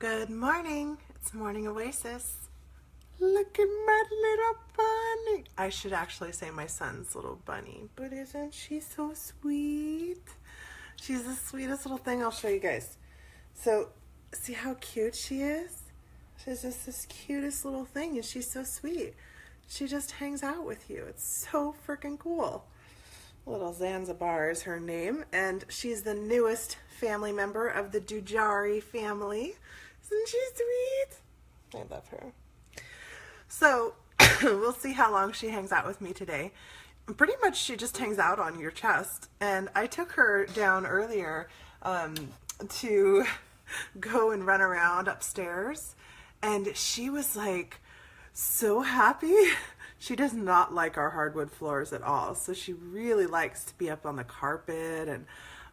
Good morning. It's Morning Oasis. Look at my little bunny. I should actually say my son's little bunny, but isn't she so sweet? She's the sweetest little thing. I'll show you guys. So, see how cute she is? She's just this cutest little thing, and she's so sweet. She just hangs out with you. It's so freaking cool. Little Zanzibar is her name, and she's the newest family member of the Dujari family. Isn't she sweet? I love her. So, we'll see how long she hangs out with me today. Pretty much she just hangs out on your chest, and I took her down earlier to go and run around upstairs, and she was like so happy. She does not like our hardwood floors at all, so she really likes to be up on the carpet and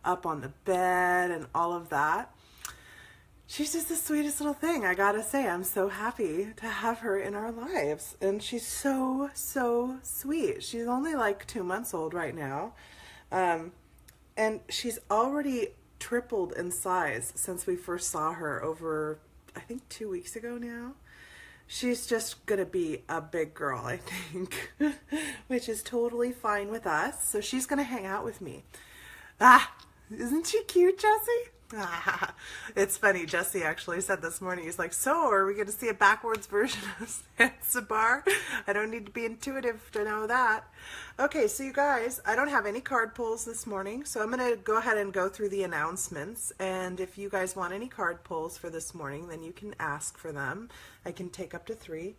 up on the bed and all of that. She's just the sweetest little thing. I gotta say, I'm so happy to have her in our lives, and she's so sweet. She's only like 2 months old right now, and she's already tripled in size since we first saw her over, I think, 2 weeks ago now. She's just gonna be a big girl, I think, which is totally fine with us. So she's gonna hang out with me. Isn't she cute, Jessie? It's funny, Jesse actually said this morning, he's like, so are we going to see a backwards version of Zanzibar? I don't need to be intuitive to know that. Okay, so you guys, I don't have any card pulls this morning, so I'm going to go ahead and go through the announcements, and if you guys want any card pulls for this morning, then you can ask for them. I can take up to 3.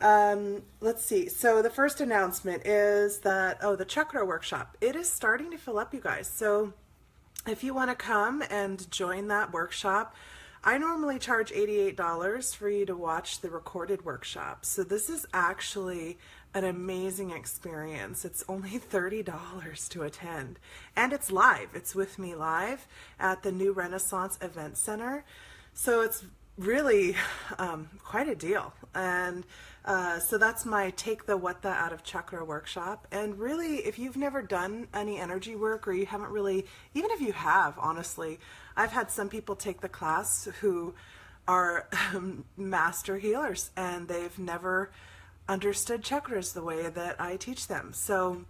Let's see. So the first announcement is that, the chakra workshop. It is starting to fill up, you guys. So if you want to come and join that workshop, I normally charge $88 for you to watch the recorded workshop. So this is actually an amazing experience. It's only $30 to attend. And it's live. It's with me live at the New Renaissance Event Center. So it's really quite a deal. And so that's my Take the What the Out of Chakra workshop. And really, if you've never done any energy work, or you haven't really, even if you have, honestly, I've had some people take the class who are master healers, and they've never understood chakras the way that I teach them. So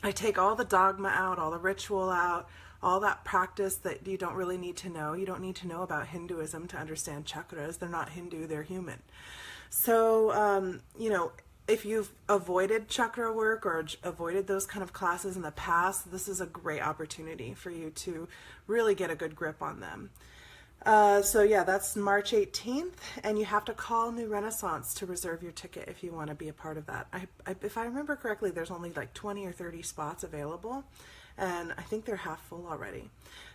I take all the dogma out, all the ritual out, all that practice that you don't really need to know. You don't need to know about Hinduism to understand chakras. They're not Hindu, they're human. So, if you've avoided chakra work or avoided those kind of classes in the past, this is a great opportunity for you to really get a good grip on them. So yeah, that's March 18th, and you have to call New Renaissance to reserve your ticket if you want to be a part of that. If I remember correctly, there's only like 20 or 30 spots available, and I think they're half full already.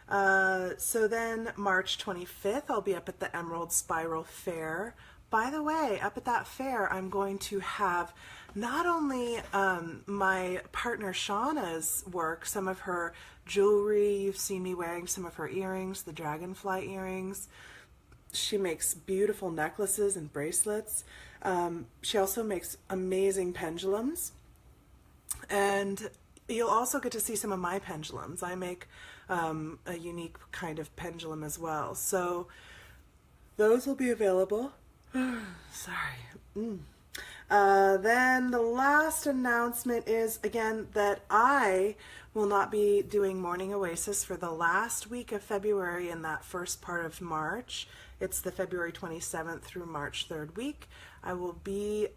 So then March 25th, I'll be up at the Emerald Spiral Fair. By the way, up at that fair, I'm going to have not only my partner Shauna's work, some of her jewelry. You've seen me wearing some of her earrings, the dragonfly earrings. She makes beautiful necklaces and bracelets. She also makes amazing pendulums. And you'll also get to see some of my pendulums. I make a unique kind of pendulum as well. So those will be available. Sorry. Then the last announcement is, again, that I will not be doing Morning Oasis for the last week of February and that first part of March. It's the February 27th through March 3rd week. I will be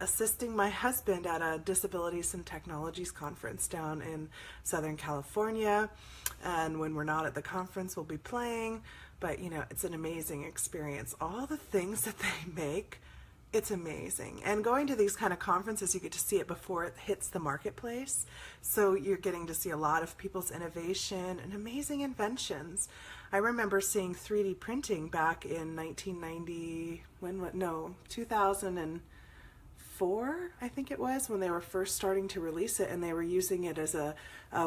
assisting my husband at a Disabilities and Technologies conference down in Southern California. And when we're not at the conference, we'll be playing. But, it's an amazing experience. All the things that they make, it's amazing. And going to these kind of conferences, you get to see it before it hits the marketplace. So you're getting to see a lot of people's innovation and amazing inventions. I remember seeing 3D printing back in 2004, I think it was, when they were first starting to release it, and they were using it as a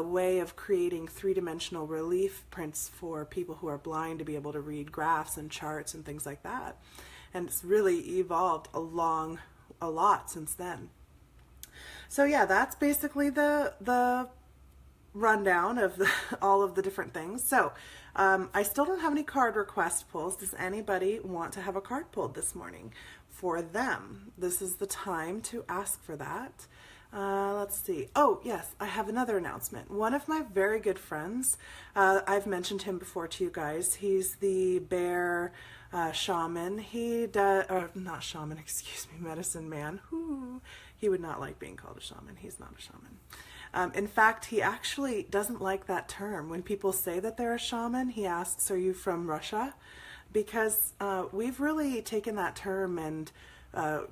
way of creating three-dimensional relief prints for people who are blind to be able to read graphs and charts and things like that. And it's really evolved a lot since then. So yeah, that's basically the rundown of all of the different things. So I still don't have any card request pulls. Does anybody want to have a card pulled this morning for them? This is the time to ask for that. Let's see. Oh, yes, I have another announcement. One of my very good friends, I've mentioned him before to you guys. He's the bear shaman. He does, or not shaman, excuse me, medicine man. Ooh, he would not like being called a shaman. He's not a shaman. In fact, he actually doesn't like that term. When people say that they're a shaman, he asks, "Are you from Russia?" Because we've really taken that term and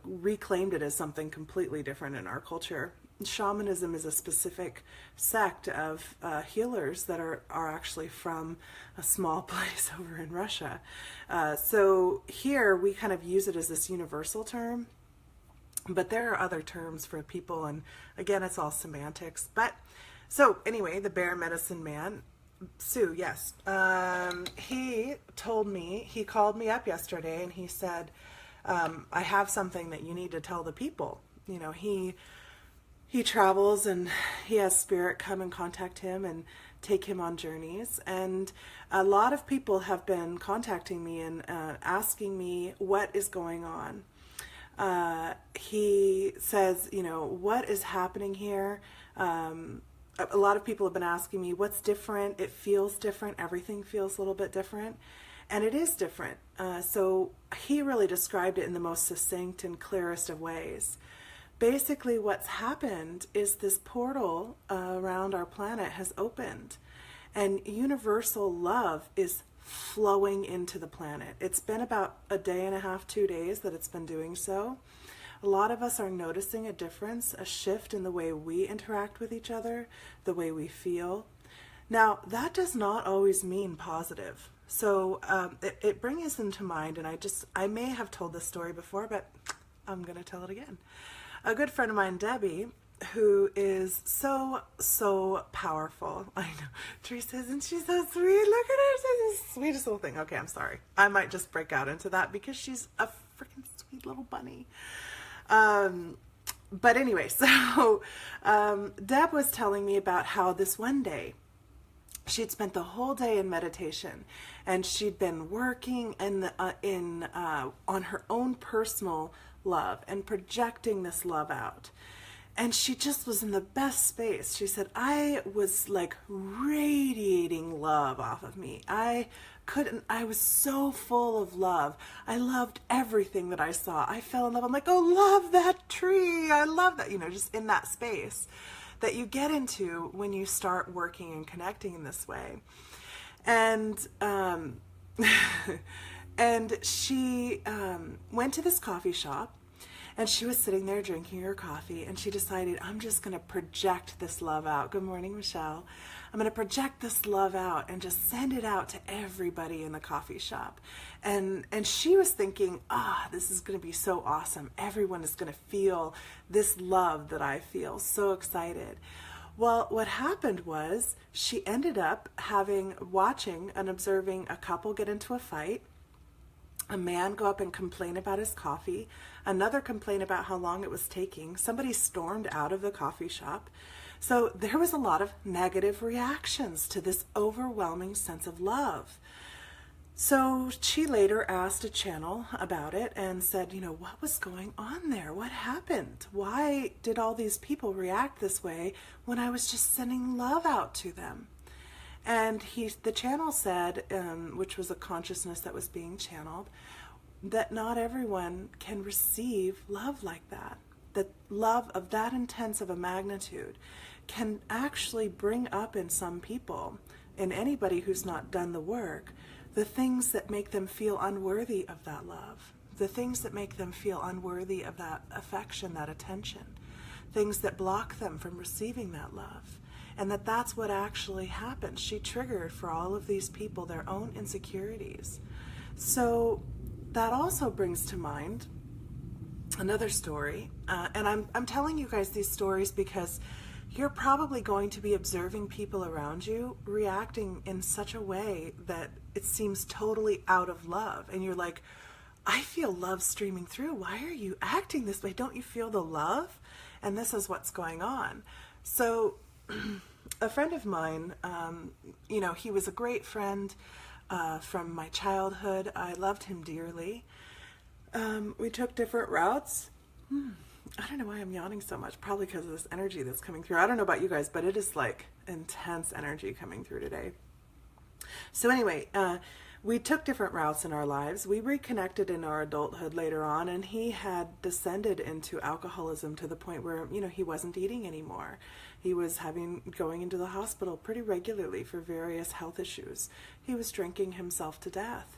reclaimed it as something completely different in our culture. Shamanism is a specific sect of healers that are actually from a small place over in Russia. So here we kind of use it as this universal term, but there are other terms for people, and again, it's all semantics. But so anyway, the bear medicine man, Sue, yes, he told me, he called me up yesterday and he said, I have something that you need to tell the people. You know, he travels and he has spirit come and contact him and take him on journeys. And a lot of people have been contacting me and asking me what is going on. He says, you know, what is happening here? A lot of people have been asking me what's different. It feels different. Everything feels a little bit different. And it is different. So he really described it in the most succinct and clearest of ways. Basically, what's happened is this portal around our planet has opened, and universal love is flowing into the planet. It's been about a day and a half, 2 days that it's been doing so. A lot of us are noticing a difference, a shift in the way we interact with each other, the way we feel. Now, that does not always mean positive. So it brings into mind, and I may have told this story before, but I'm going to tell it again. A good friend of mine, Debbie, who is so powerful. I know. Teresa, isn't she so sweet? Look at her. She's the sweetest little thing. Okay, I'm sorry. I might just break out into that because she's a freaking sweet little bunny. But anyway, so Deb was telling me about how this one day, she'd spent the whole day in meditation, and she'd been working on her own personal love and projecting this love out. And she just was in the best space. She said, I was like radiating love off of me. I was so full of love. I loved everything that I saw. I fell in love. I'm like, oh, love that tree. I love that, you know, just in that space that you get into when you start working and connecting in this way. And and she went to this coffee shop, and she was sitting there drinking her coffee, and she decided, I'm just going to project this love out. Good morning, Michelle. I'm going to project this love out and just send it out to everybody in the coffee shop. And she was thinking, this is going to be so awesome. Everyone is going to feel this love that I feel. So excited. Well, what happened was she ended up watching and observing a couple get into a fight, a man go up and complain about his coffee, another complain about how long it was taking, somebody stormed out of the coffee shop. So there was a lot of negative reactions to this overwhelming sense of love. So she later asked a channel about it and said, you know, what was going on there? What happened? Why did all these people react this way when I was just sending love out to them? And the channel said, which was a consciousness that was being channeled, that not everyone can receive love like that. That love of that intense of a magnitude can actually bring up in some people, in anybody who's not done the work, the things that make them feel unworthy of that love, the things that make them feel unworthy of that affection, that attention, things that block them from receiving that love. And that's what actually happened. She triggered for all of these people their own insecurities. So that also brings to mind another story. And I'm telling you guys these stories because you're probably going to be observing people around you reacting in such a way that it seems totally out of love. And you're like, I feel love streaming through. Why are you acting this way? Don't you feel the love? And this is what's going on. So a friend of mine, you know, he was a great friend from my childhood. I loved him dearly. We took different routes. I don't know why I'm yawning so much. Probably because of this energy that's coming through. I don't know about you guys, but it is like intense energy coming through today. So anyway, we took different routes in our lives. We reconnected in our adulthood later on, and he had descended into alcoholism to the point where, you know, he wasn't eating anymore. He was going into the hospital pretty regularly for various health issues. He was drinking himself to death.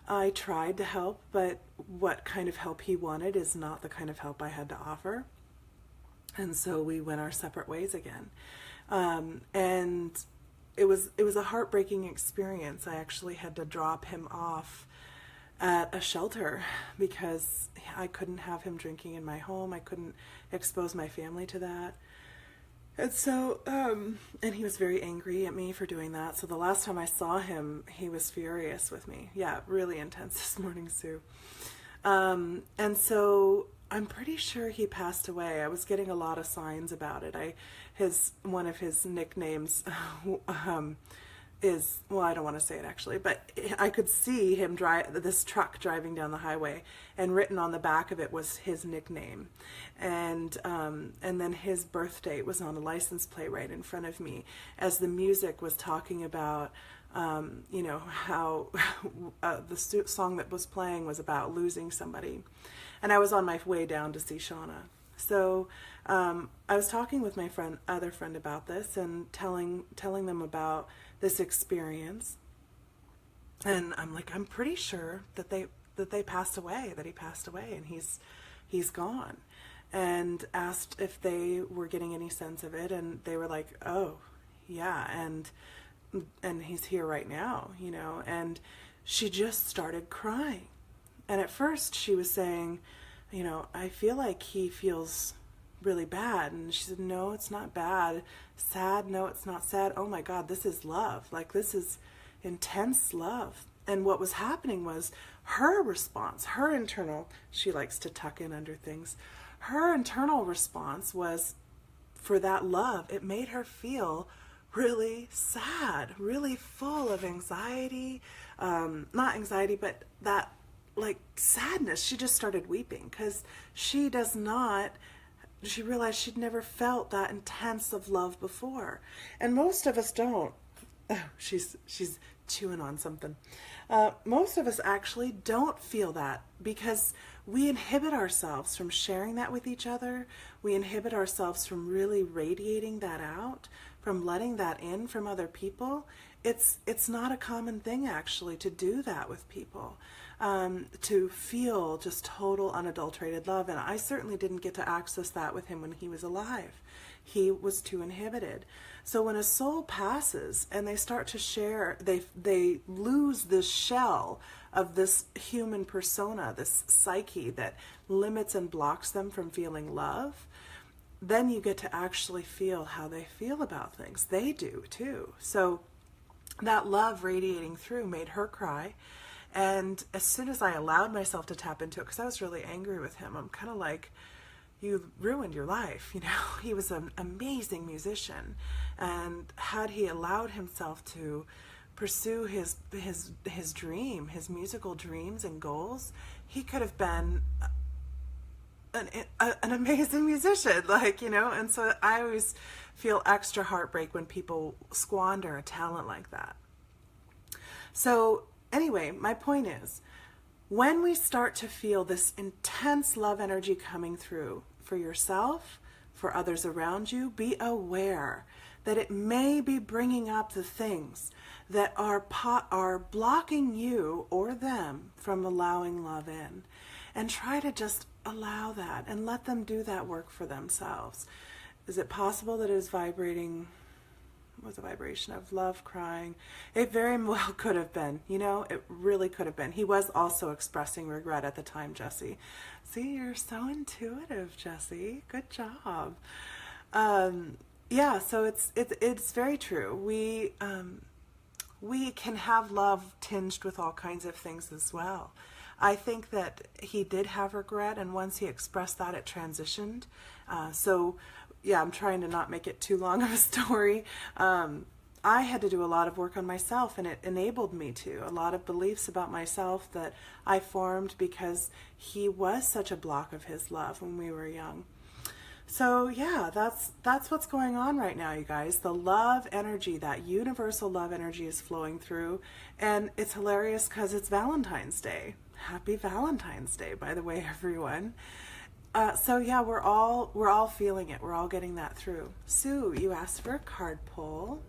I tried to help, but what kind of help he wanted is not the kind of help I had to offer. And so we went our separate ways again. And it was a heartbreaking experience. I actually had to drop him off at a shelter because I couldn't have him drinking in my home. I couldn't expose my family to that. And so, and he was very angry at me for doing that. So the last time I saw him, he was furious with me. Yeah, really intense this morning, Sue. And so I'm pretty sure he passed away. I was getting a lot of signs about it. One of his nicknames is, well, I don't want to say it actually, but I could see him this truck driving down the highway, and written on the back of it was his nickname. And then his birth date was on a license plate right in front of me as the music was talking about, you know, how the song that was playing was about losing somebody. And I was on my way down to see Shauna. So I was talking with my other friend about this and telling them about this experience. And I'm like, I'm pretty sure that they passed away, that he passed away, and he's gone. And asked if they were getting any sense of it, and they were like, oh, yeah, and he's here right now, you know. And she just started crying. And at first she was saying, you know, I feel like he feels really bad. And she said, no, it's not bad. Sad? No, it's not sad. Oh my God, this is love. Like, this is intense love. And what was happening was her response, her internal, she likes to tuck in under things. Her internal response was, for that love, it made her feel really sad, really full of anxiety. Not anxiety, but that like sadness. She just started weeping because she realized she'd never felt that intense of love before. And most of us don't. Oh, she's chewing on something. Most of us actually don't feel that because we inhibit ourselves from sharing that with each other. We inhibit ourselves from really radiating that out, from letting that in from other people. It's not a common thing actually to do that with people, to feel just total unadulterated love. And I certainly didn't get to access that with him when he was alive. He was too inhibited. So when a soul passes and they start to share, they lose this shell of this human persona, this psyche that limits and blocks them from feeling love, then you get to actually feel how they feel about things. They do too. So that love radiating through made her cry. And as soon as I allowed myself to tap into it, because I was really angry with him, I'm kind of like, you ruined your life, you know. He was an amazing musician, and had he allowed himself to pursue his dream, his musical dreams and goals, he could have been an amazing musician, like, you know. And so I always feel extra heartbreak when people squander a talent like that. So anyway, my point is, when we start to feel this intense love energy coming through for yourself, for others around you, be aware that it may be bringing up the things that are blocking you or them from allowing love in. And try to just allow that and let them do that work for themselves. Is it possible that it is vibrating with a vibration of love, crying? It very well could have been, you know, it really could have been. He was also expressing regret at the time, Jesse. See, you're so intuitive, Jesse. Good job. Yeah, so it's very true. We can have love tinged with all kinds of things as well. I think that he did have regret, and once he expressed that, it transitioned. So yeah, I'm trying to not make it too long of a story. I had to do a lot of work on myself, and it enabled me to. A lot of beliefs about myself that I formed because he was such a block of his love when we were young. So yeah, that's what's going on right now, you guys. The love energy, that universal love energy is flowing through, and it's hilarious because it's Valentine's Day. Happy Valentine's Day, by the way, everyone. So yeah, we're all feeling it. We're all getting that through. Sue, you asked for a card pull.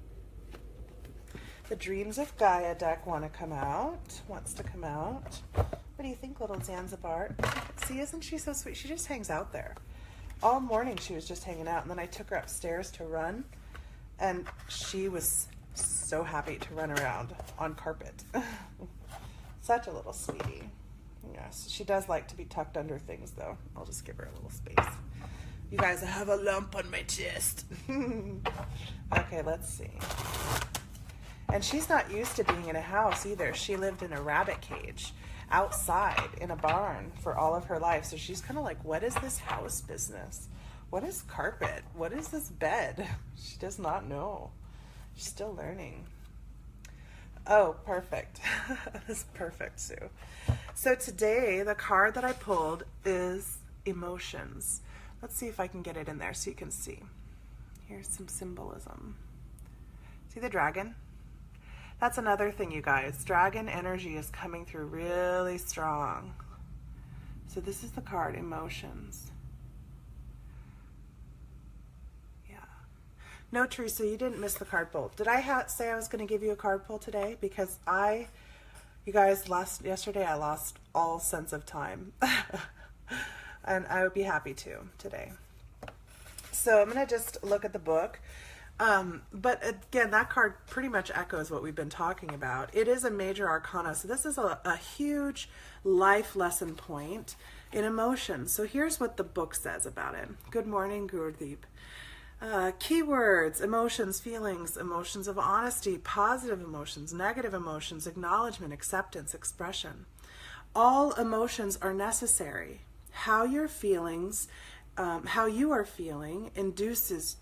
The Dreams of Gaia deck wants to come out. What do you think, little Zanzibar? See, isn't she so sweet? She just hangs out there. All morning she was just hanging out, and then I took her upstairs to run, and she was so happy to run around on carpet. Such a little sweetie. Yes, she does like to be tucked under things, though. I'll just give her a little space. You guys, I have a lump on my chest. Okay, let's see. And she's not used to being in a house either. She lived in a rabbit cage outside in a barn for all of her life. So she's kind of like, what is this house business? What is carpet? What is this bed? She does not know. She's still learning. Oh, perfect. That's perfect, Sue. So today, the card that I pulled is emotions. Let's see if I can get it in there so you can see. Here's some symbolism. See the dragon? That's another thing, you guys. Dragon energy is coming through really strong. So this is the card, emotions. Yeah. No, Teresa, you didn't miss the card pull. Did I say I was going to give you a card pull today? Because you guys, yesterday I lost all sense of time. And I would be happy to today. So I'm going to just look at the book. But again, that card pretty much echoes what we've been talking about. It is a major arcana, so this is a huge life lesson point in emotion. So here's what the book says about it. Good morning, Gurdeep. Keywords: emotions, feelings, emotions of honesty, positive emotions, negative emotions, acknowledgement, acceptance, expression. All emotions are necessary. How you are feeling induces...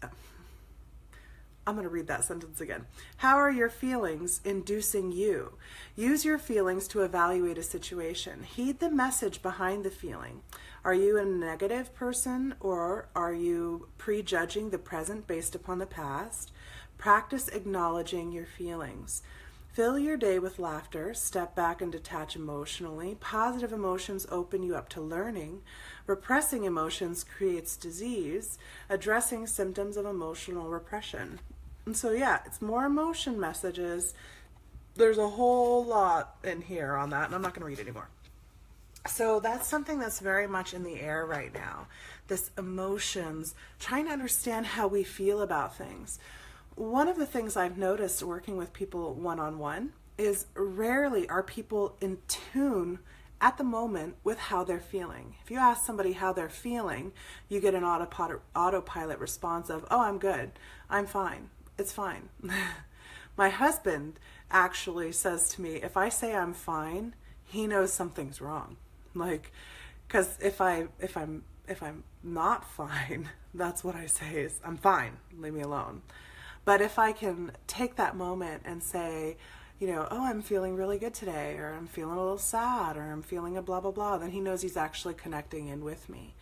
I'm going to read that sentence again. How are your feelings inducing you? Use your feelings to evaluate a situation. Heed the message behind the feeling. Are you a negative person, or are you prejudging the present based upon the past? Practice acknowledging your feelings. Fill your day with laughter. Step back and detach emotionally. Positive emotions open you up to learning. Repressing emotions creates disease. Addressing symptoms of emotional repression. And so yeah, it's more emotion messages. There's a whole lot in here on that, and I'm not going to read it anymore. So that's something that's very much in the air right now. This emotions, trying to understand how we feel about things. One of the things I've noticed working with people one-on-one is rarely are people in tune at the moment with how they're feeling. If you ask somebody how they're feeling, you get an autopilot response of, oh, I'm good, I'm fine, it's fine. My husband actually says to me, if I say I'm fine, he knows something's wrong. Like, because if I'm not fine, that's what I say is, I'm fine, leave me alone. But if I can take that moment and say, you know, oh, I'm feeling really good today, or I'm feeling a little sad, or I'm feeling a blah, blah, blah, then he knows he's actually connecting in with me.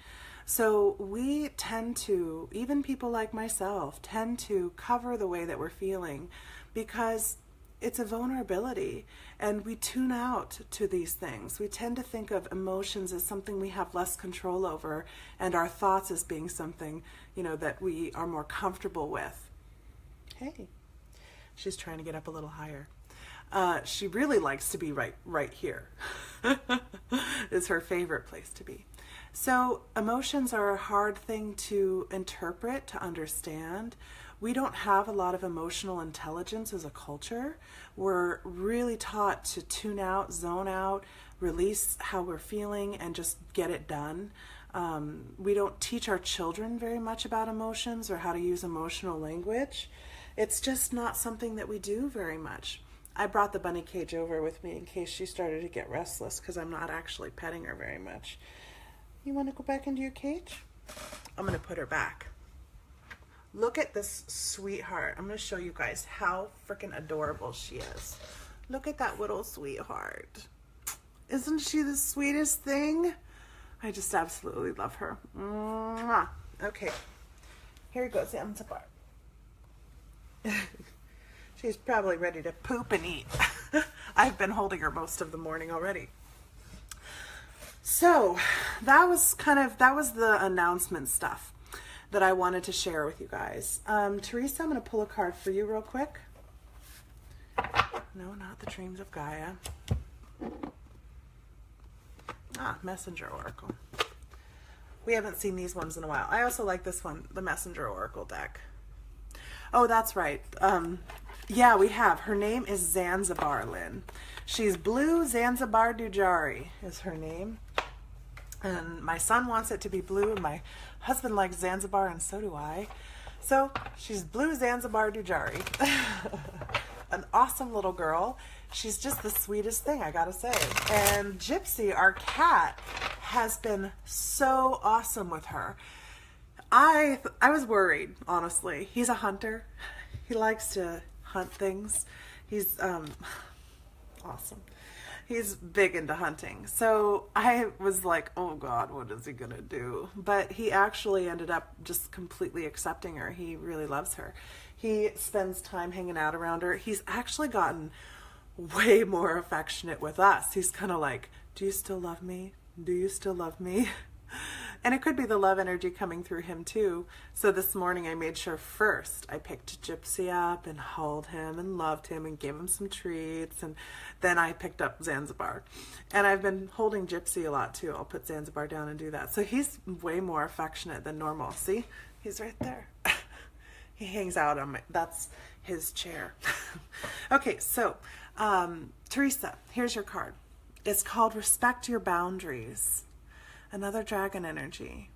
So we tend to, even people like myself, tend to cover the way that we're feeling because it's a vulnerability, and we tune out to these things. We tend to think of emotions as something we have less control over, and our thoughts as being something, you know, that we are more comfortable with. Hey, she's trying to get up a little higher. She really likes to be right here. It's her favorite place to be. So emotions are a hard thing to interpret, to understand. We don't have a lot of emotional intelligence as a culture. We're really taught to tune out, zone out, release how we're feeling, and just get it done. We don't teach our children very much about emotions or how to use emotional language. It's just not something that we do very much. I brought the bunny cage over with me in case she started to get restless because I'm not actually petting her very much. You want to go back into your cage? I'm going to put her back. Look at this sweetheart. I'm going to show you guys how freaking adorable she is. Look at that little sweetheart. Isn't she the sweetest thing? I just absolutely love her. Mwah. Okay, here goes Zanzibar. She's probably ready to poop and eat. I've been holding her most of the morning already. So that was the announcement stuff that I wanted to share with you guys. Teresa, I'm going to pull a card for you real quick. No, not the Dreams of Gaia. Messenger Oracle. We haven't seen these ones in a while. I also like this one, the Messenger Oracle deck. Oh, that's right. Yeah, we have. Her name is Zanzibar Lynn. She's blue. Zanzibar Dujari is her name. And my son wants it to be blue, and my husband likes Zanzibar, and so do I. So she's blue Zanzibar Dujari. An awesome little girl. She's just the sweetest thing, I gotta say. And Gypsy, our cat, has been so awesome with her. I was worried, honestly. He's a hunter. He likes to hunt things. He's awesome. He's big into hunting. So I was like, oh God, what is he gonna do? But he actually ended up just completely accepting her. He really loves her. He spends time hanging out around her. He's actually gotten way more affectionate with us. He's kind of like, do you still love me? Do you still love me? And it could be the love energy coming through him too. So this morning I made sure first I picked Gypsy up and held him and loved him and gave him some treats. And then I picked up Zanzibar. And I've been holding Gypsy a lot too. I'll put Zanzibar down and do that. So he's way more affectionate than normal. See, he's right there. He hangs out on that's his chair. Okay, so Teresa, here's your card. It's called Respect Your Boundaries. Another dragon energy.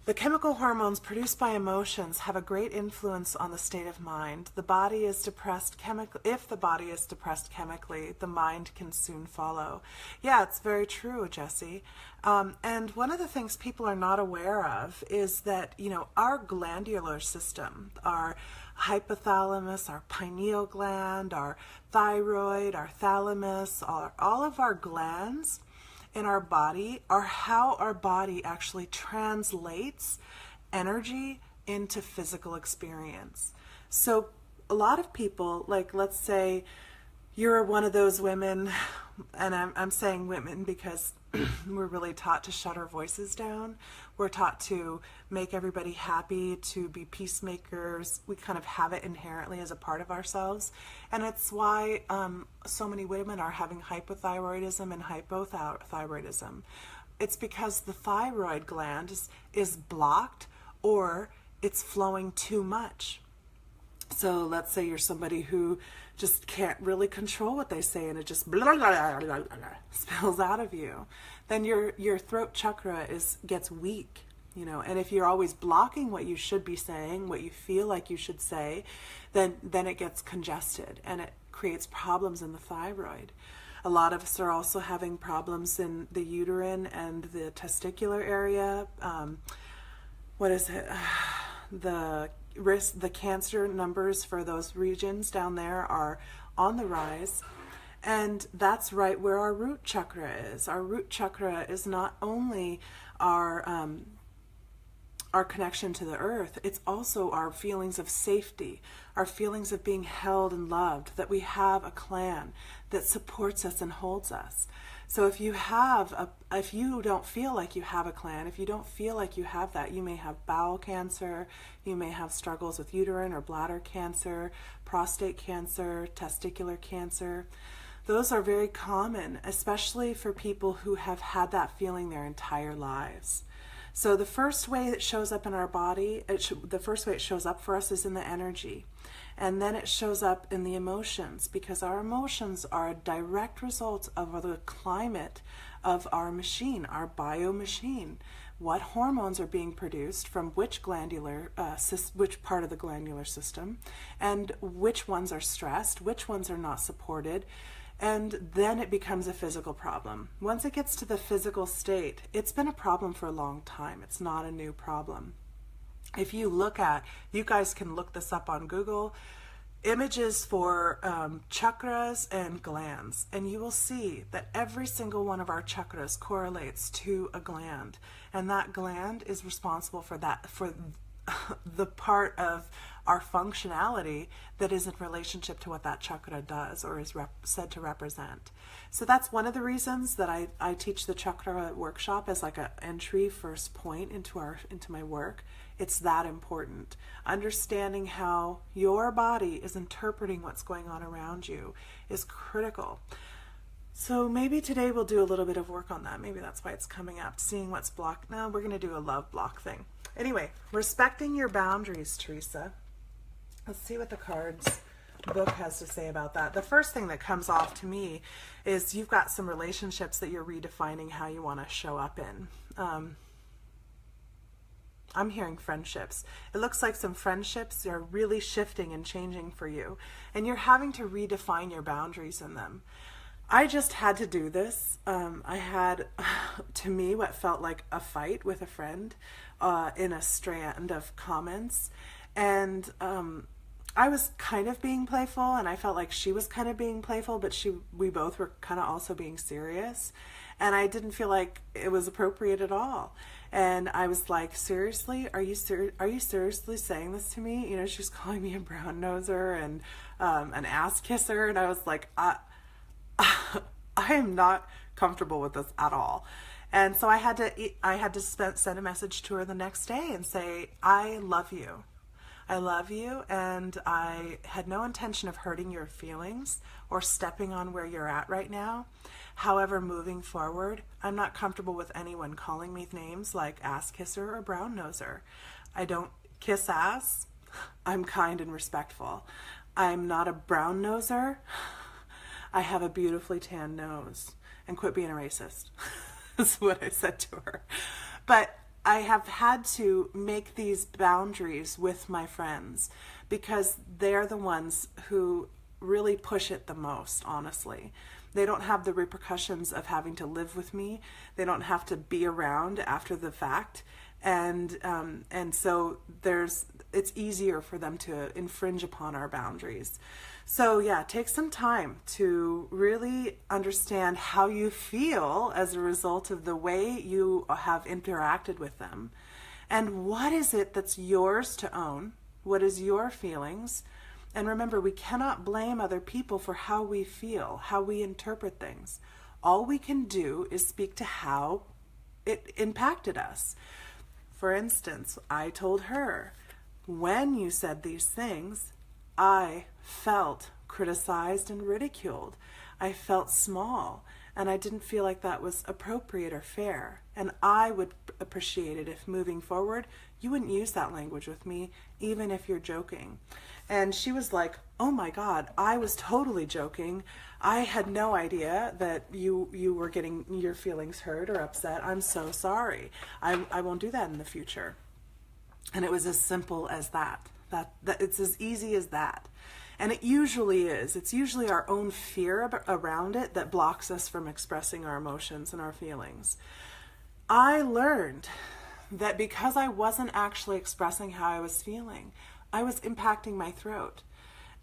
The chemical hormones produced by emotions have a great influence on the state of mind. The body is depressed chemically. If the body is depressed chemically, the mind can soon follow. Yeah, it's very true, Jessie. And one of the things people are not aware of is that, you know, our glandular system, our hypothalamus, our pineal gland, our thyroid, our thalamus, all of our glands in our body are how our body actually translates energy into physical experience. So a lot of people, like let's say you're one of those women, and I'm saying women because we're really taught to shut our voices down. We're taught to make everybody happy, to be peacemakers. We kind of have it inherently as a part of ourselves. And it's why so many women are having hypothyroidism and hypothyroidism. It's because the thyroid gland is blocked or it's flowing too much. So let's say you're somebody who just can't really control what they say and it just blah, blah, blah, blah, blah, spills out of you. Then your throat chakra gets weak, you know, and if you're always blocking what you should be saying, what you feel like you should say, then it gets congested and it creates problems in the thyroid. A lot of us are also having problems in the uterine and the testicular area. What is it? The cancer numbers for those regions down there are on the rise, and that's right where our root chakra is. Our root chakra is not only our connection to the earth, it's also our feelings of safety, our feelings of being held and loved, that we have a clan that supports us and holds us. So if you don't feel like you have a clan, if you don't feel like you have that, you may have bowel cancer, you may have struggles with uterine or bladder cancer, prostate cancer, testicular cancer. Those are very common, especially for people who have had that feeling their entire lives. So the first way it shows up in our body, the first way it shows up for us is in the energy. And then it shows up in the emotions, because our emotions are a direct result of the climate of our machine, our bio machine. what hormones are being produced from which which part of the glandular system, and which ones are stressed, which ones are not supported, and then it becomes a physical problem. Once it gets to the physical state, it's been a problem for a long time. It's not a new problem. If you you guys can look this up on Google, images for chakras and glands, and you will see that every single one of our chakras correlates to a gland, and that gland is responsible for the part of our functionality that is in relationship to what that chakra does or is said to represent. So that's one of the reasons that I teach the chakra workshop as like an entry first point into my work. It's that important. Understanding how your body is interpreting what's going on around you is critical. So maybe today we'll do a little bit of work on that. Maybe that's why it's coming up, seeing what's blocked. Now we're going to do a love block thing. Anyway, respecting your boundaries, Teresa. Let's see what the cards book has to say about that. The first thing that comes off to me is you've got some relationships that you're redefining how you want to show up in. I'm hearing friendships. It looks like some friendships are really shifting and changing for you, and you're having to redefine your boundaries in them. I just had to do this. I had, to me, what felt like a fight with a friend in a strand of comments, and I was kind of being playful, and I felt like she was kind of being playful, but we both were kind of also being serious, and I didn't feel like it was appropriate at all. And I was like, seriously, are you seriously saying this to me? You know, she's calling me a brown noser and an ass kisser, and I was like, I am not comfortable with this at all. And so I had to send a message to her the next day and say, I love you. I love you, and I had no intention of hurting your feelings or stepping on where you're at right now. However, moving forward, I'm not comfortable with anyone calling me names like ass kisser or brown noser. I don't kiss ass. I'm kind and respectful. I'm not a brown noser. I have a beautifully tan nose. And quit being a racist. That's what I said to her. But I have had to make these boundaries with my friends because they're the ones who really push it the most, honestly. They don't have the repercussions of having to live with me. They don't have to be around after the fact. And so it's easier for them to infringe upon our boundaries. So yeah, take some time to really understand how you feel as a result of the way you have interacted with them. And what is it that's yours to own? What is your feelings? And remember, we cannot blame other people for how we feel, how we interpret things. All we can do is speak to how it impacted us. For instance, I told her, when you said these things, I felt criticized and ridiculed. I felt small, and I didn't feel like that was appropriate or fair. And I would appreciate it if moving forward, you wouldn't use that language with me, even if you're joking. And she was like, oh my God, I was totally joking. I had no idea that you were getting your feelings hurt or upset. I'm so sorry. I won't do that in the future. And it was as simple as that. That it's as easy as that. And it usually is. It's usually our own fear around it that blocks us from expressing our emotions and our feelings. I learned that because I wasn't actually expressing how I was feeling, I was impacting my throat.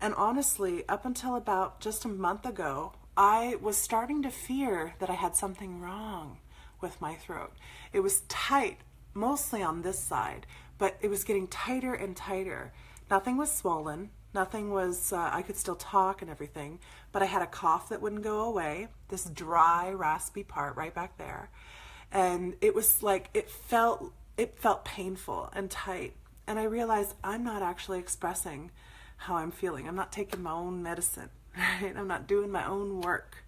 And honestly, up until about just a month ago, I was starting to fear that I had something wrong with my throat. It was tight, mostly on this side, but it was getting tighter and tighter. Nothing was swollen. Nothing was, I could still talk and everything, but I had a cough that wouldn't go away, this dry, raspy part right back there. And it was like, it felt painful and tight. And I realized I'm not actually expressing how I'm feeling. I'm not taking my own medicine, right? I'm not doing my own work.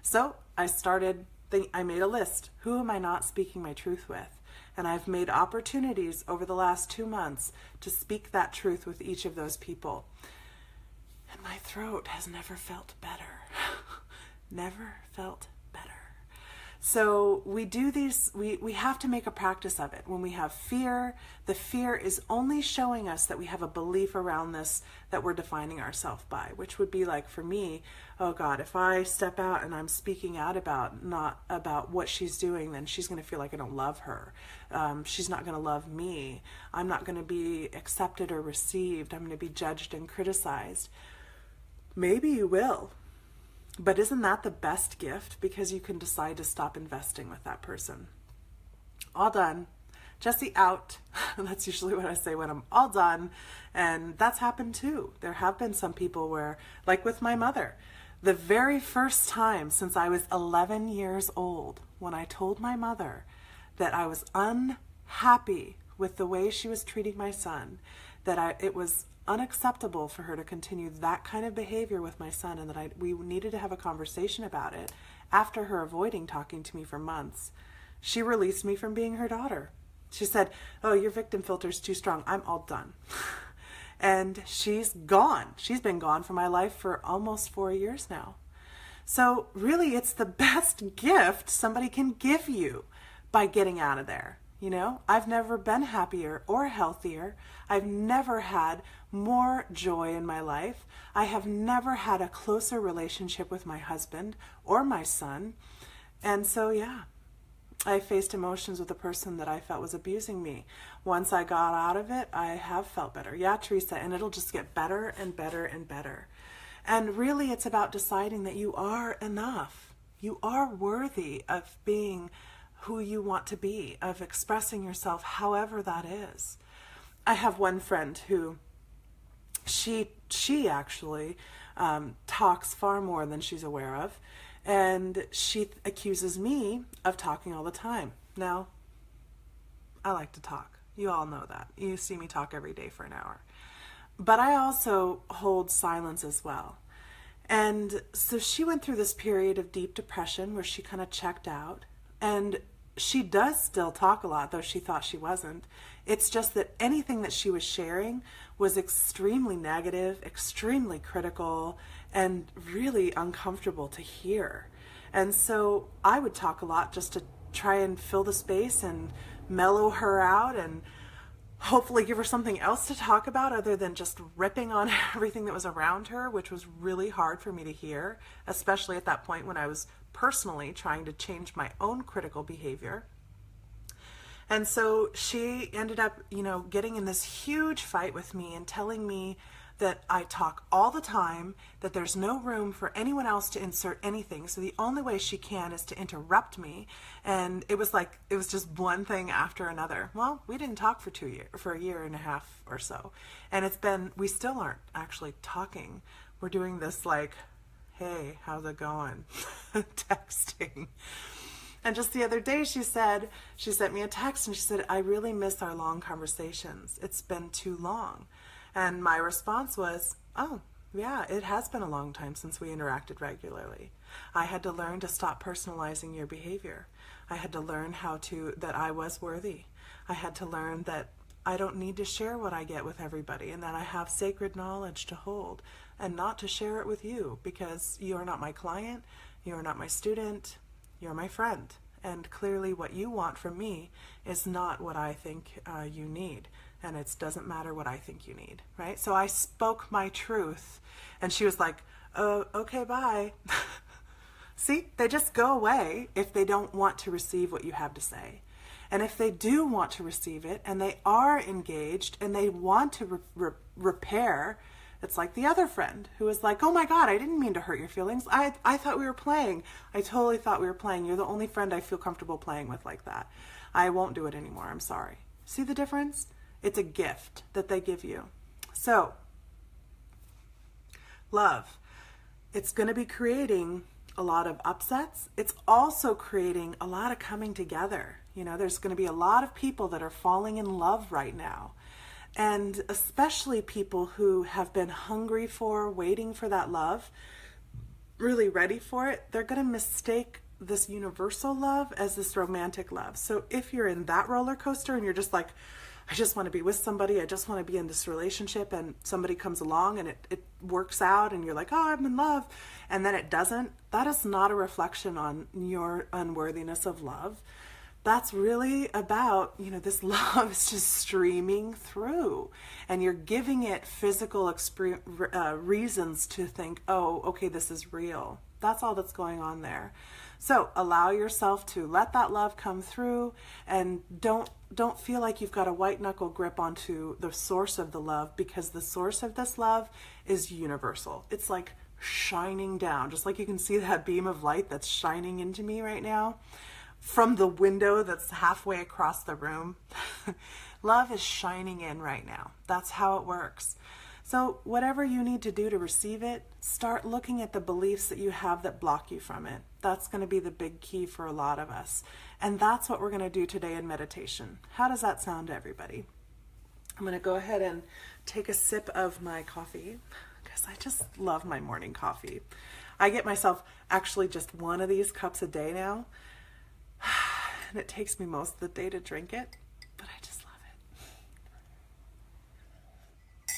So I made a list. Who am I not speaking my truth with? And I've made opportunities over the last 2 months to speak that truth with each of those people. And my throat has never felt better. Never felt better. So we do these, we have to make a practice of it. When we have fear, the fear is only showing us that we have a belief around this that we're defining ourselves by, which would be like for me, oh God, if I step out and I'm speaking out about not about what she's doing, then she's going to feel like I don't love her. She's not going to love me. I'm not going to be accepted or received. I'm going to be judged and criticized. Maybe you will. But isn't that the best gift? Because you can decide to stop investing with that person. All done. Jesse out. That's usually what I say when I'm all done. And that's happened too. There have been some people where, like with my mother, the very first time since I was 11 years old, when I told my mother that I was unhappy with the way she was treating my son, that it was unacceptable for her to continue that kind of behavior with my son, and that we needed to have a conversation about it. After her avoiding talking to me for months, she released me from being her daughter. She said, oh, your victim filter's too strong. I'm all done. And she's gone. She's been gone from my life for almost 4 years now. So really, it's the best gift somebody can give you by getting out of there. You know, I've never been happier or healthier. I've never had more joy in my life. I have never had a closer relationship with my husband or my son. And so, yeah, I faced emotions with a person that I felt was abusing me. Once I got out of it, I have felt better. Yeah, Teresa, and it'll just get better and better and better. And really, it's about deciding that you are enough. You are worthy of being who you want to be, of expressing yourself however that is. I have one friend who, she actually talks far more than she's aware of, and she accuses me of talking all the time. Now, I like to talk. You all know that. You see me talk every day for an hour. But I also hold silence as well. And so she went through this period of deep depression where she kind of checked out. And she does still talk a lot, though she thought she wasn't. It's just that anything that she was sharing was extremely negative, extremely critical, and really uncomfortable to hear. And so I would talk a lot just to try and fill the space and mellow her out and hopefully give her something else to talk about other than just ripping on everything that was around her, which was really hard for me to hear, especially at that point when I was personally trying to change my own critical behavior. And so she ended up, getting in this huge fight with me and telling me that I talk all the time, that there's no room for anyone else to insert anything. So the only way she can is to interrupt me. And it was just one thing after another. Well, we didn't talk for a year and a half or so. And we still aren't actually talking. We're doing this hey, how's it going? Texting. And just the other day she sent me a text and she said, I really miss our long conversations. It's been too long. And my response was, oh, yeah, it has been a long time since we interacted regularly. I had to learn to stop personalizing your behavior. I had to learn that I was worthy. I had to learn that I don't need to share what I get with everybody, and that I have sacred knowledge to hold and not to share it with you, because you are not my client, you are not my student, you're my friend. And clearly what you want from me is not what I think you need. And it doesn't matter what I think you need, right? So I spoke my truth, and she was like, oh, okay, bye. See, they just go away if they don't want to receive what you have to say. And if they do want to receive it, and they are engaged, and they want to repair, it's like the other friend who was like, oh my God, I didn't mean to hurt your feelings. I thought we were playing. I totally thought we were playing. You're the only friend I feel comfortable playing with like that. I won't do it anymore. I'm sorry. See the difference? It's a gift that they give you. So, love. It's going to be creating a lot of upsets. It's also creating a lot of coming together. There's going to be a lot of people that are falling in love right now. And especially people who have been hungry for, waiting for that love, really ready for it. They're going to mistake this universal love as this romantic love. So if you're in that roller coaster and you're just like, I just want to be with somebody. I just want to be in this relationship, and somebody comes along and it works out and you're like, oh, I'm in love. And then it doesn't. That is not a reflection on your unworthiness of love. That's really about, this love is just streaming through, and you're giving it physical reasons to think, oh, okay, this is real. That's all that's going on there. So allow yourself to let that love come through, and don't feel like you've got a white knuckle grip onto the source of the love, because the source of this love is universal. It's like shining down, just like you can see that beam of light that's shining into me right now from the window that's halfway across the room. Love is shining in right now. That's how it works. So whatever you need to do to receive it, start looking at the beliefs that you have that block you from it. That's going to be the big key for a lot of us. And that's what we're going to do today in meditation. How does that sound to everybody? I'm going to go ahead and take a sip of my coffee, because I just love my morning coffee. I get myself actually just one of these cups a day now. And it takes me most of the day to drink it, but I just love it.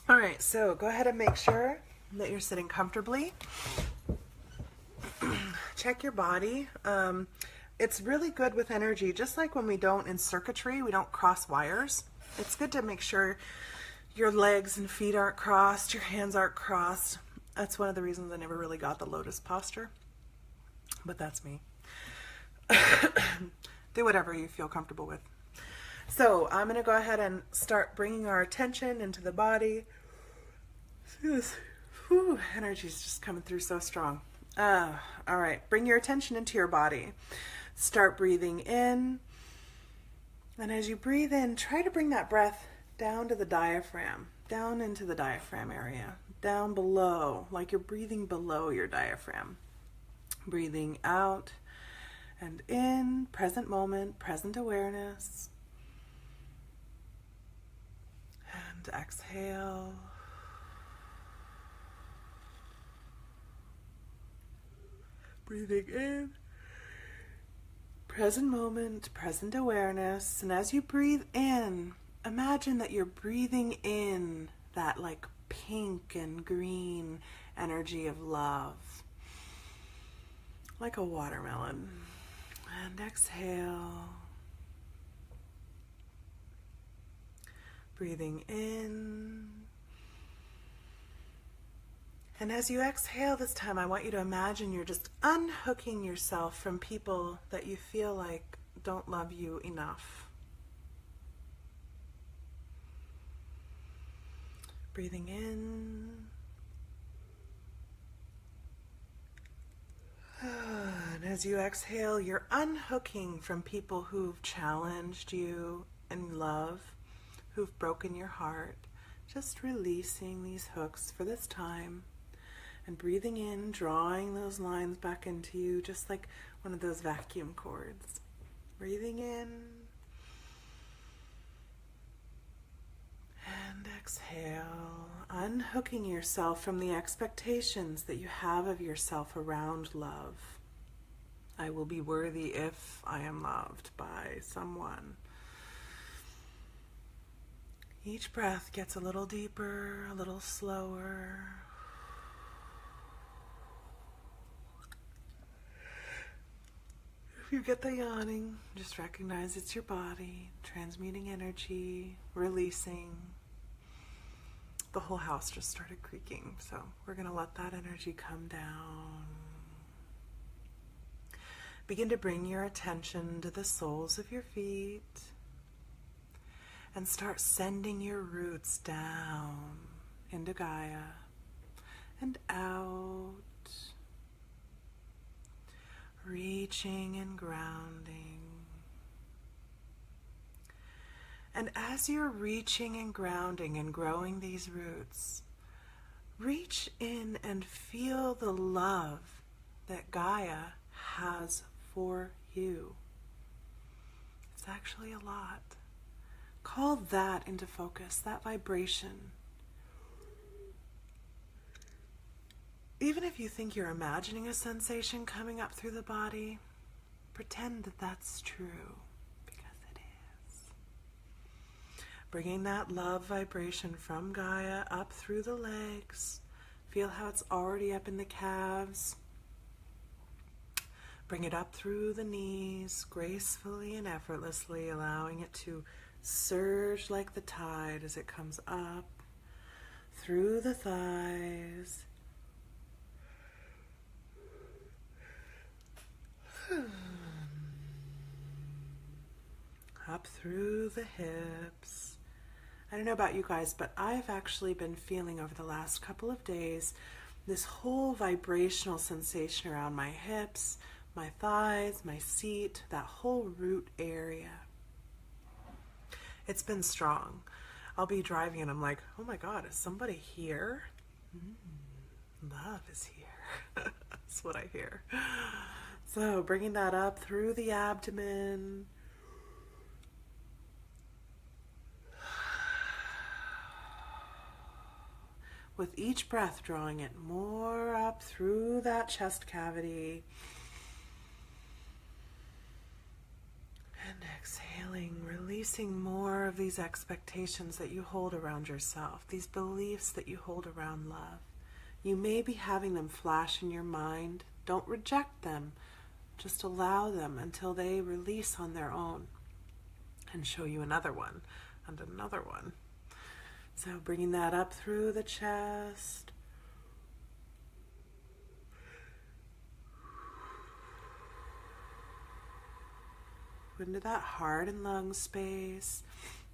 All right, so go ahead and make sure that you're sitting comfortably. Check your body. It's really good with energy, just like when we don't in circuitry, we don't cross wires. It's good to make sure your legs and feet aren't crossed, your hands aren't crossed. That's one of the reasons I never really got the lotus posture, but that's me. Do whatever you feel comfortable with. So I'm going to go ahead and start bringing our attention into the body. See this? Energy is just coming through so strong. All right, bring your attention into your body. Start breathing in. And as you breathe in, try to bring that breath down to the diaphragm, down into the diaphragm area, down below, like you're breathing below your diaphragm. Breathing out and in, present moment, present awareness. And exhale. Breathing in, present moment, present awareness. And as you breathe in, imagine that you're breathing in that like pink and green energy of love, like a watermelon. And exhale. Breathing in. And as you exhale this time, I want you to imagine you're just unhooking yourself from people that you feel like don't love you enough. Breathing in. And as you exhale, you're unhooking from people who've challenged you in love, who've broken your heart. Just releasing these hooks for this time. And breathing in, drawing those lines back into you, just like one of those vacuum cords. Breathing in. And exhale. Unhooking yourself from the expectations that you have of yourself around love. I will be worthy if I am loved by someone. Each breath gets a little deeper, a little slower. If you get the yawning, just recognize it's your body, transmuting energy, releasing. The whole house just started creaking, so we're going to let that energy come down. Begin to bring your attention to the soles of your feet and start sending your roots down into Gaia and out. Reaching and grounding. And as you're reaching and grounding and growing these roots, reach in and feel the love that Gaia has for you. It's actually a lot. Call that into focus, that vibration. Even if you think you're imagining a sensation coming up through the body, pretend that that's true, because it is. Bringing that love vibration from Gaia up through the legs. Feel how it's already up in the calves. Bring it up through the knees, gracefully and effortlessly, allowing it to surge like the tide as it comes up through the thighs. Up through the hips. I don't know about you guys, but I've actually been feeling over the last couple of days this whole vibrational sensation around my hips, my thighs, my seat, that whole root area. It's been strong. I'll be driving and I'm like, oh my God, is somebody here? Love is here. That's what I hear. So bringing that up through the abdomen. With each breath, drawing it more up through that chest cavity. And exhaling, releasing more of these expectations that you hold around yourself, these beliefs that you hold around love. You may be having them flash in your mind. Don't reject them. Just allow them until they release on their own and show you another one and another one. So bringing that up through the chest. Into that heart and lung space,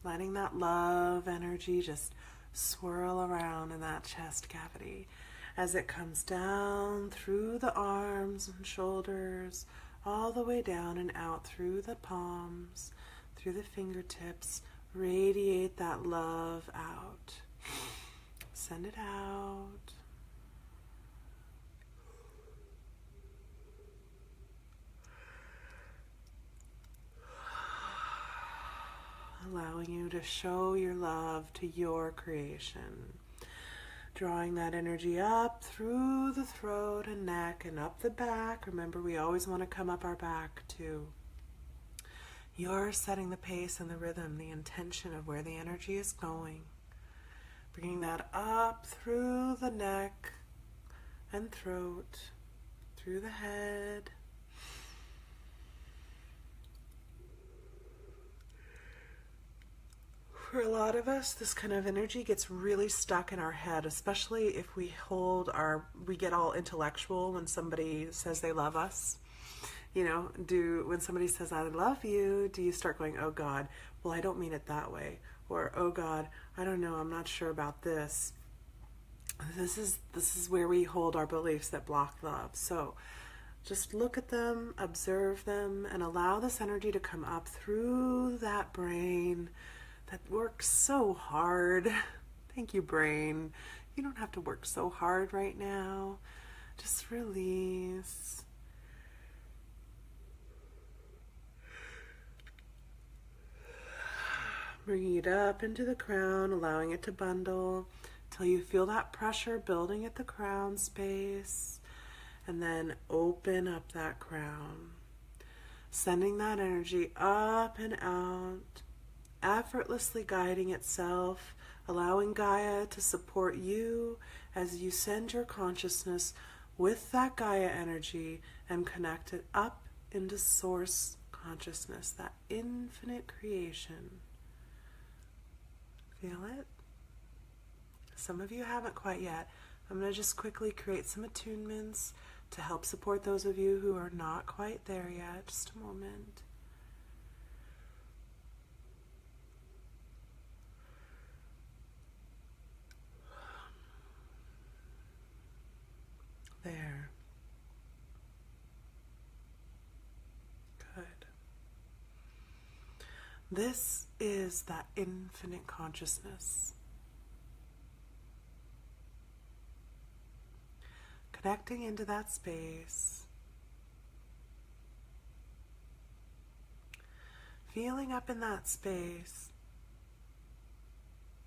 letting that love energy just swirl around in that chest cavity as it comes down through the arms and shoulders, all the way down and out through the palms, through the fingertips. Radiate that love out. Send it out. Allowing you to show your love to your creation. Drawing that energy up through the throat and neck and up the back. Remember, we always want to come up our back too. You're setting the pace and the rhythm, the intention of where the energy is going. Bringing that up through the neck and throat, through the head. For a lot of us, this kind of energy gets really stuck in our head, especially if we get all intellectual when somebody says they love us. You know, when somebody says, I love you, do you start going, oh God, well, I don't mean it that way. Or, oh God, I don't know, I'm not sure about this. This is where we hold our beliefs that block love. So just look at them, observe them, and allow this energy to come up through that brain that works so hard. Thank you, brain. You don't have to work so hard right now. Just release. Bringing it up into the crown, allowing it to bundle till you feel that pressure building at the crown space, and then open up that crown. Sending that energy up and out, effortlessly guiding itself, allowing Gaia to support you as you send your consciousness with that Gaia energy and connect it up into source consciousness, that infinite creation. Feel it? Some of you haven't quite yet. I'm going to just quickly create some attunements to help support those of you who are not quite there yet. Just a moment. There. Good. This is that infinite consciousness. Connecting into that space. Feeling up in that space.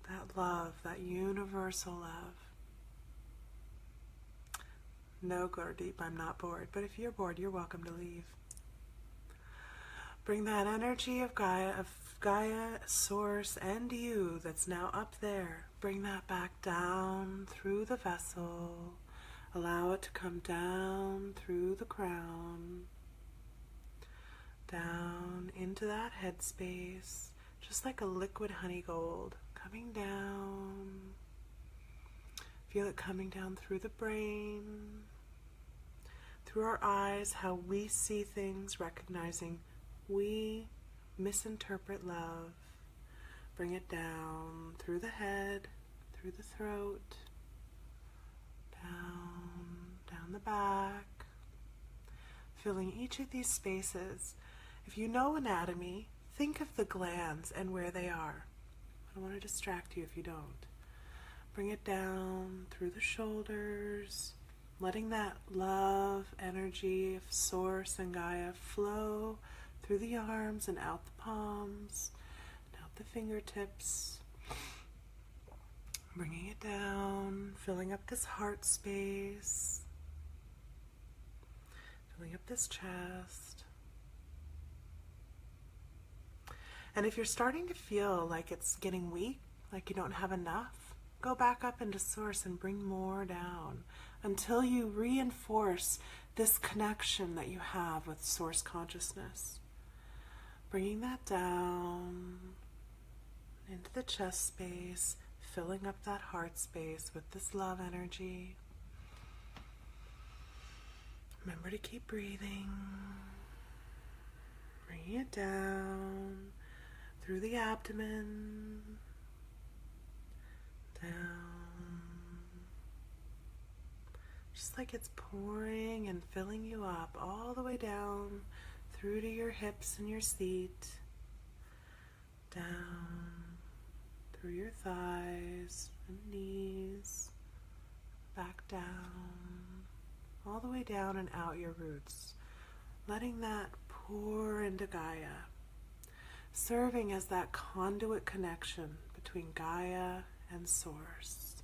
That love, that universal love. No, Gurdeep, I'm not bored. But if you're bored, you're welcome to leave. Bring that energy of Gaia, of Gaia, Source, and you that's now up there, bring that back down through the vessel. Allow it to come down through the crown, down into that headspace, just like a liquid honey gold, coming down. Feel it coming down through the brain, through our eyes, how we see things, recognizing we misinterpret love. Bring it down through the head, through the throat, down the back, filling each of these spaces. If you know anatomy, think of the glands and where they are. I don't want to distract you if you don't. Bring it down through the shoulders, letting that love energy of Source and Gaia flow through the arms and out the palms, and out the fingertips. Bringing it down, filling up this heart space, filling up this chest. And if you're starting to feel like it's getting weak, like you don't have enough, go back up into Source and bring more down until you reinforce this connection that you have with Source consciousness. Bringing that down into the chest space, filling up that heart space with this love energy. Remember to keep breathing. Bringing it down through the abdomen, down, just like it's pouring and filling you up all the way down through to your hips and your seat, down through your thighs and knees, back down, all the way down and out your roots, letting that pour into Gaia, serving as that conduit connection between Gaia and Source.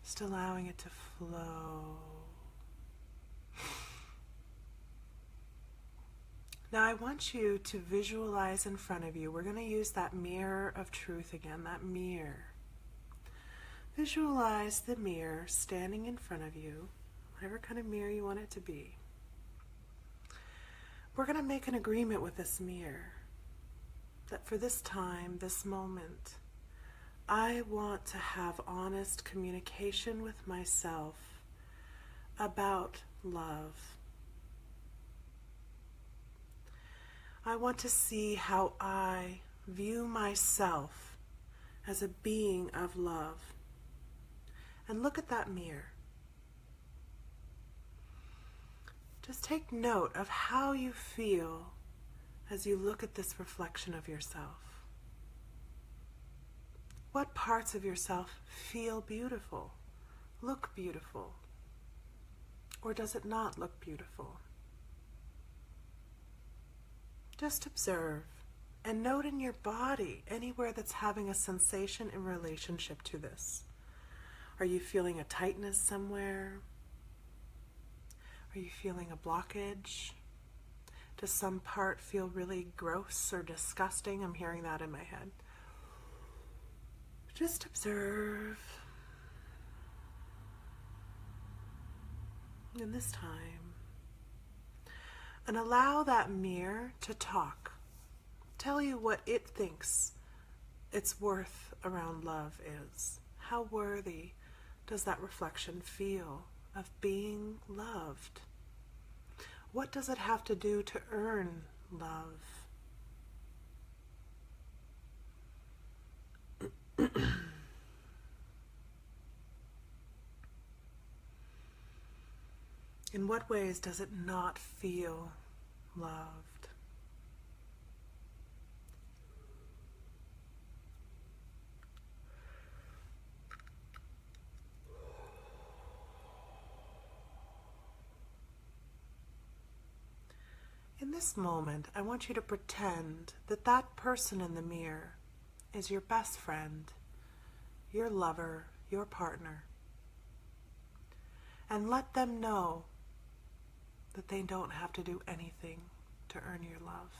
Just allowing it to flow. Now I want you to visualize in front of you. We're going to use that mirror of truth again, that mirror. Visualize the mirror standing in front of you, whatever kind of mirror you want it to be. We're going to make an agreement with this mirror that for this time, this moment, I want to have honest communication with myself about love. I want to see how I view myself as a being of love. And look at that mirror. Just take note of how you feel as you look at this reflection of yourself. What parts of yourself feel beautiful, look beautiful, or does it not look beautiful? Just observe and note in your body anywhere that's having a sensation in relationship to this. Are you feeling a tightness somewhere? Are you feeling a blockage? Does some part feel really gross or disgusting? I'm hearing that in my head. Just observe. And this time, and allow that mirror to talk. Tell you what it thinks its worth around love is. How worthy does that reflection feel of being loved? What does it have to do to earn love? In what ways does it not feel loved? In this moment, I want you to pretend that that person in the mirror is your best friend, your lover, your partner, and let them know that they don't have to do anything to earn your love.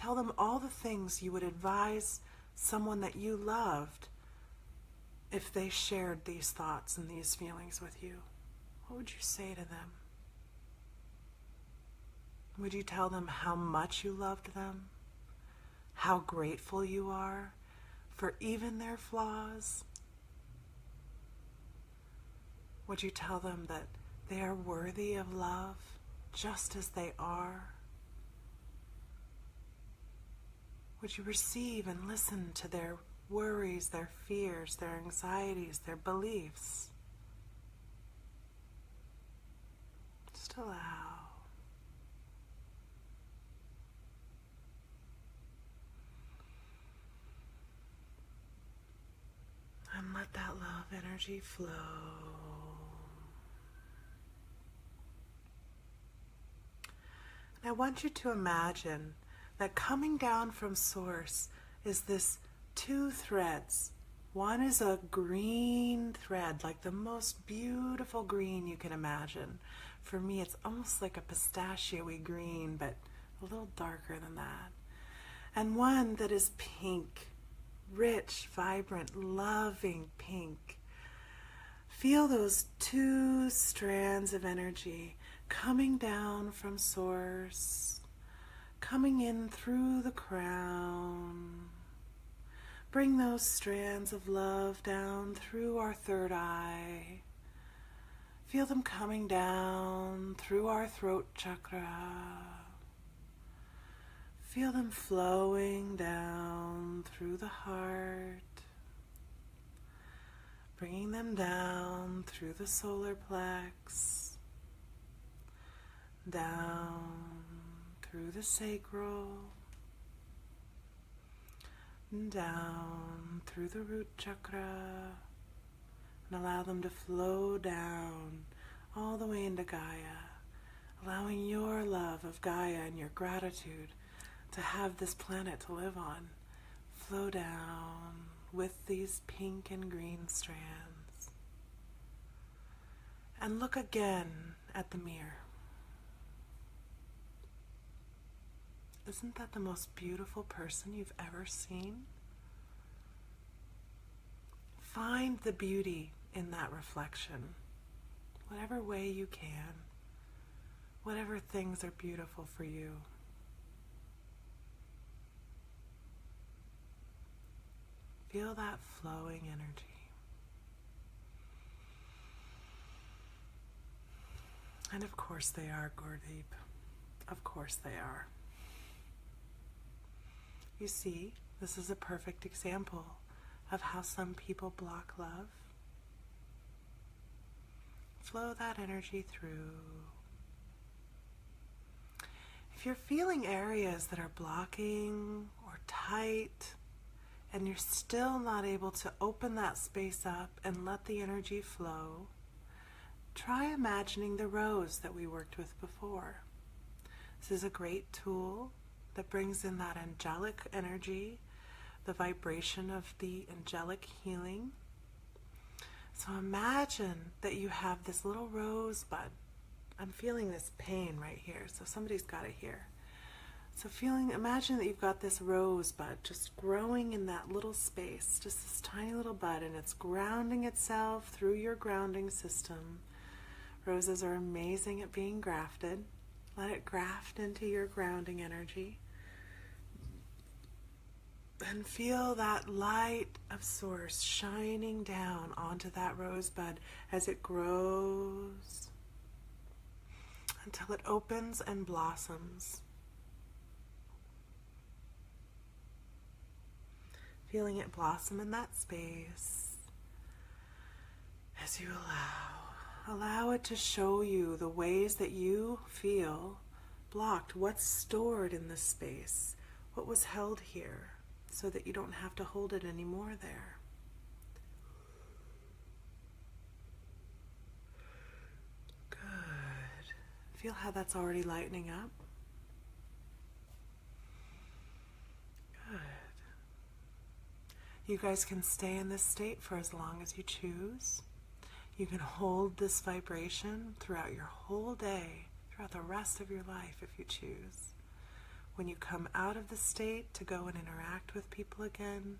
Tell them all the things you would advise someone that you loved if they shared these thoughts and these feelings with you. What would you say to them? Would you tell them how much you loved them? How grateful you are for even their flaws? Would you tell them that they are worthy of love just as they are? Would you receive and listen to their worries, their fears, their anxieties, their beliefs? Just allow. And let that love energy flow. And I want you to imagine that coming down from Source is this two threads. One is a green thread, like the most beautiful green you can imagine. For me, it's almost like a pistachio-y green, but a little darker than that. And one that is pink, rich, vibrant, loving pink. Feel those two strands of energy coming down from Source, coming in through the crown. Bring those strands of love down through our third eye. Feel them coming down through our throat chakra. Feel them flowing down through the heart. Bringing them down through the solar plex. Down through the sacral. Down through the root chakra, and allow them to flow down all the way into Gaia, allowing your love of Gaia and your gratitude to have this planet to live on flow down with these pink and green strands. And look again at the mirror. Isn't that the most beautiful person you've ever seen? Find the beauty in that reflection, whatever way you can, whatever things are beautiful for you. Feel that flowing energy. And of course they are, Gurdeep. Of course they are. You see, this is a perfect example of how some people block love. Flow that energy through. If you're feeling areas that are blocking or tight, and you're still not able to open that space up and let the energy flow, try imagining the rose that we worked with before. This is a great tool that brings in that angelic energy, the vibration of the angelic healing. So imagine that you have this little rosebud. I'm feeling this pain right here, so somebody's got it here. So imagine that you've got this rosebud just growing in that little space, just this tiny little bud, and it's grounding itself through your grounding system. Roses are amazing at being grafted. Let it graft into your grounding energy. And feel that light of Source shining down onto that rosebud as it grows until it opens and blossoms. Feeling it blossom in that space as you allow it to show you the ways that you feel blocked, what's stored in this space, what was held here, so that you don't have to hold it anymore there. Good. Feel how that's already lightening up. Good. You guys can stay in this state for as long as you choose. You can hold this vibration throughout your whole day, throughout the rest of your life if you choose. when you come out of the state to go and interact with people again,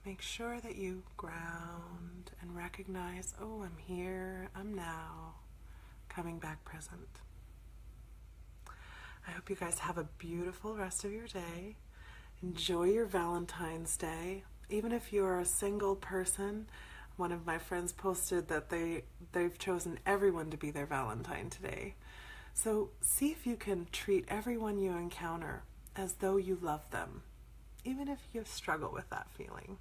make sure that you ground and recognize, oh, I'm here, I'm now, coming back present. I hope you guys have a beautiful rest of your day. Enjoy your Valentine's Day. Even if you're a single person, one of my friends posted that they've chosen everyone to be their Valentine today. So see if you can treat everyone you encounter as though you love them, even if you struggle with that feeling.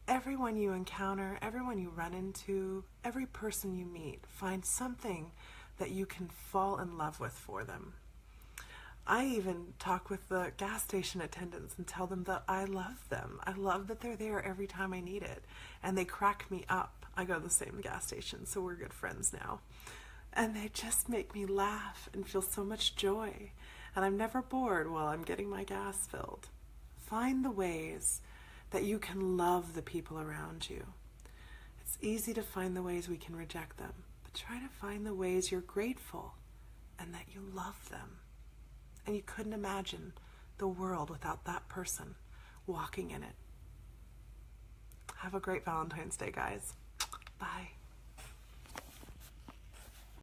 Everyone you encounter, everyone you run into, every person you meet, find something that you can fall in love with for them. I even talk with the gas station attendants and tell them that I love them. I love that they're there every time I need it. And they crack me up. I go to the same gas station, so we're good friends now. And they just make me laugh and feel so much joy. And I'm never bored while I'm getting my gas filled. Find the ways that you can love the people around you. It's easy to find the ways we can reject them, but try to find the ways you're grateful and that you love them. And you couldn't imagine the world without that person walking in it. Have a great Valentine's Day, guys. Bye.